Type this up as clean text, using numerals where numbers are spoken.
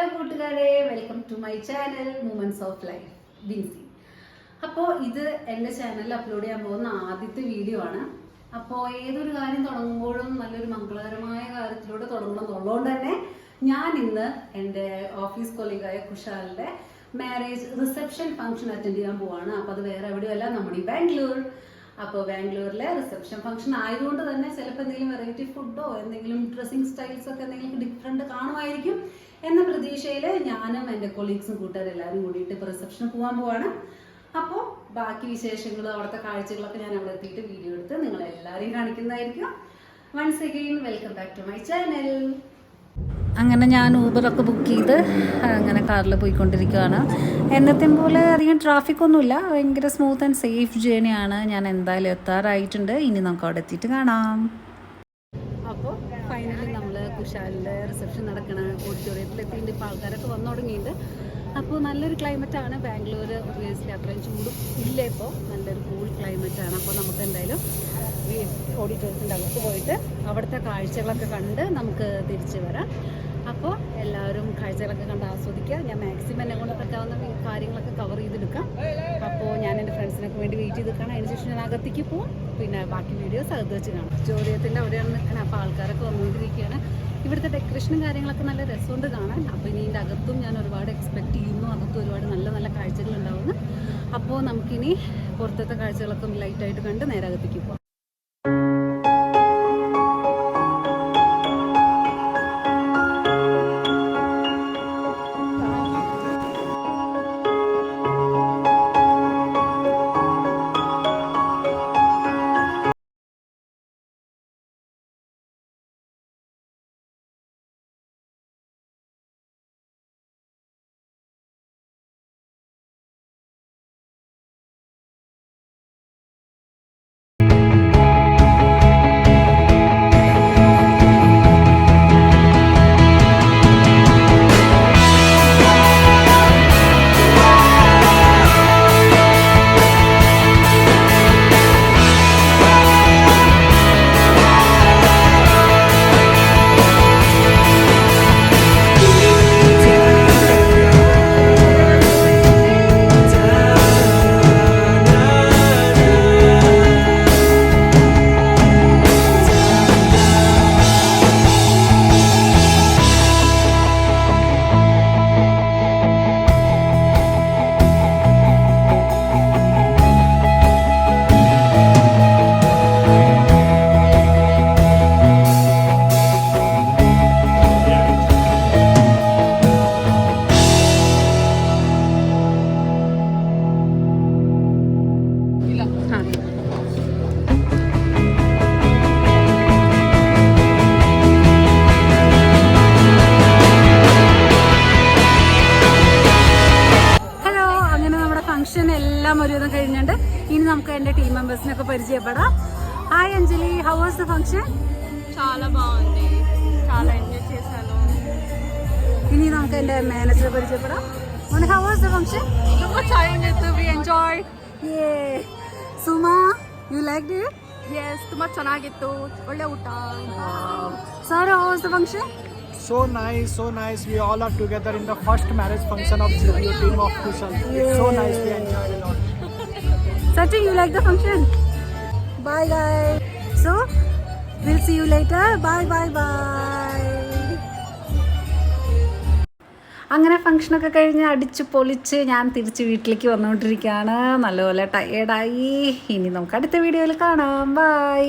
Hello കൂട്ടുകാരെ, welcome to my channel moments of life Binsi. അപ്പോൾ ഇത് എൻ്റെ ചാനലിൽ അപ്ലോഡ് ചെയ്യാൻ പോകുന്ന ആദ്യത്തെ വീഡിയോ ആണ്. അപ്പോൾ ഏതൊരു കാര്യം തുടങ്ങുമ്പോഴും നല്ലൊരു മംഗളകരമായ കാര്യത്തിലൂടെ തുടങ്ങണം എന്നുള്ളതുകൊണ്ട് തന്നെ ഞാൻ ഇന്ന് എൻ്റെ ഓഫീസ് കൊളീഗായ കുശാലിൻ്റെ മാരേജ് റിസപ്ഷൻ ഫംഗ്ഷൻ അറ്റൻഡ് ചെയ്യാൻ പോവാണ്. അപ്പോൾ അത് വേറെ എവിടെയല്ല, നമ്മുടെ ഈ ബാംഗ്ലൂർ. അപ്പോൾ ബാംഗ്ലൂരിലെ റിസപ്ഷൻ ഫംഗ്ഷൻ ആയതുകൊണ്ട് തന്നെ ചിലപ്പോൾ എന്തെങ്കിലും വെറൈറ്റി ഫുഡോ എന്തെങ്കിലും ഡ്രസ്സിങ് സ്റ്റൈൽസ് ഒക്കെ എന്തെങ്കിലും ഡിഫറെൻറ്റ് കാണുമായിരിക്കും എന്ന പ്രതീക്ഷയിൽ ഞാനും എൻ്റെ കൊളീഗ്സും കൂട്ടുകാരെല്ലാവരും കൂടിയിട്ട് ഇപ്പോൾ റിസപ്ഷന് പോകാൻ പോവാണ്. അപ്പോൾ ബാക്കി വിശേഷങ്ങളും അവിടുത്തെ കാഴ്ചകളൊക്കെ ഞാൻ അവിടെ എത്തിയിട്ട് വീഡിയോ എടുത്ത് നിങ്ങളെല്ലാവരെയും കാണിക്കുന്നതായിരിക്കും. Once again welcome back to my channel. അങ്ങനെ ഞാൻ ഊബറൊക്കെ ബുക്ക് ചെയ്ത് അങ്ങനെ കാറിൽ പോയിക്കൊണ്ടിരിക്കുകയാണ്. എന്നത്തെയും പോലെ അധികം ട്രാഫിക്കൊന്നുമില്ല, ഭയങ്കര സ്മൂത്ത് ആൻഡ് സേഫ് ജേണിയാണ്. ഞാൻ എന്തായാലും എത്താറായിട്ടുണ്ട്. ഇനി നമുക്ക് അവിടെ എത്തിയിട്ട് കാണാം. അപ്പോൾ ഫൈനലി നമ്മൾ കുശാലിൻ്റെ റിസപ്ഷൻ നടക്കണ ഓഡിറ്റോറിയത്തിലെത്തിയിട്ട് ഇപ്പോൾ ആൾക്കാരൊക്കെ വന്നു തുടങ്ങിയിട്ടുണ്ട്. അപ്പോൾ നല്ലൊരു ക്ലൈമറ്റാണ്. ബാംഗ്ലൂർ ഒബ്വിയസ്ലി അത്രയും ചൂടും ഇല്ല, ഇപ്പോൾ നല്ലൊരു കൂൾ ക്ലൈമറ്റാണ്. അപ്പോൾ നമുക്ക് എന്തായാലും ഈ ഓഡിറ്റോറിയത്തിൻ്റെ അകത്ത് പോയിട്ട് അവിടുത്തെ കാഴ്ചകളൊക്കെ കണ്ട് നമുക്ക് തിരിച്ചു വരാം. അപ്പോൾ എല്ലാവരും കാഴ്ചകളൊക്കെ കണ്ട് ആസ്വദിക്കുക. ഞാൻ മാക്സിമം എന്നെ കൊണ്ട് പറ്റാവുന്ന കാര്യങ്ങളൊക്കെ കവർ ചെയ്തെടുക്കാം. അപ്പോൾ ഞാൻ എൻ്റെ ഫ്രണ്ട്സിനൊക്കെ വേണ്ടി വെയിറ്റ് ചെയ്ത് നിൽക്കണം. അതിനുശേഷം ഞാൻ അകത്തേക്ക് പോകും. പിന്നെ ബാക്കി വീഡിയോസ് അകത്ത് വെച്ച് കാണാം. ഓഡിറ്റോറിയത്തിൻ്റെ അവിടെയാണ് നിൽക്കുന്നത്. അപ്പോൾ ആൾക്കാരൊക്കെ വന്നുകൊണ്ടിരിക്കുകയാണ്. ഇവിടുത്തെ ഡെക്കറേഷനും കാര്യങ്ങളൊക്കെ നല്ല രസമുണ്ട് കാണാൻ. അപ്പോൾ ഇനി ഇതിൻ്റെ അകത്തും ഞാൻ ഒരുപാട് എക്സ്പെക്റ്റ് ചെയ്യുന്നു. അകത്തും ഒരുപാട് നല്ല നല്ല കാഴ്ചകൾ ഉണ്ടാവുന്നു. അപ്പോൾ നമുക്കിനി പുറത്തത്തെ കാഴ്ചകളൊക്കെ ലൈറ്റായിട്ട് കണ്ട് നേരെ അകത്തേക്ക് പോകാം. എല്ലാം ഒരുവിധം കഴിഞ്ഞിട്ടുണ്ട്. ഇനി നമുക്ക് എൻ്റെ ടീം മെമ്പേഴ്സിനൊക്കെ പരിചയപ്പെടാം. Hi Anjali, how was the function? చాలా బాగుంది, చాలా ఎంజాయ్ చేశాను. ఇని നമുക്ക് എൻ്റെ മാനേജറെ പരിചയപ്പെടാം. How was the function? ತುಂಬಾ ಚೆನ್ನಾಗಿತ್ತು, ವಿ ಎಂಜಾಯ್. ಯೇ Suma, you liked it? Yes, ತುಂಬಾ ಚೆನ್ನಾಗಿತ್ತು, ಒಳ್ಳೆ ಊಟ. Sir, how was the function? So nice, so nice. We all are together in the first marriage function of GBO team of Kushal. Yeah. So nice, we enjoyed a lot. Sachin, you like the function? Bye guys. So, we'll see you later. Bye bye bye. അങ്ങനെ ഫംഗ്ഷനൊക്കെ കഴിഞ്ഞ് അടിച്ച് പൊളിച്ച് ഞാൻ തിരിച്ച് വീട്ടിലേക്ക് വന്നുകൊണ്ടിരിക്കുകയാണ്. നല്ലപോലെ ടയേർഡായി. ഇനി നമുക്ക് അടുത്ത വീഡിയോയിൽ കാണാം. ബൈ.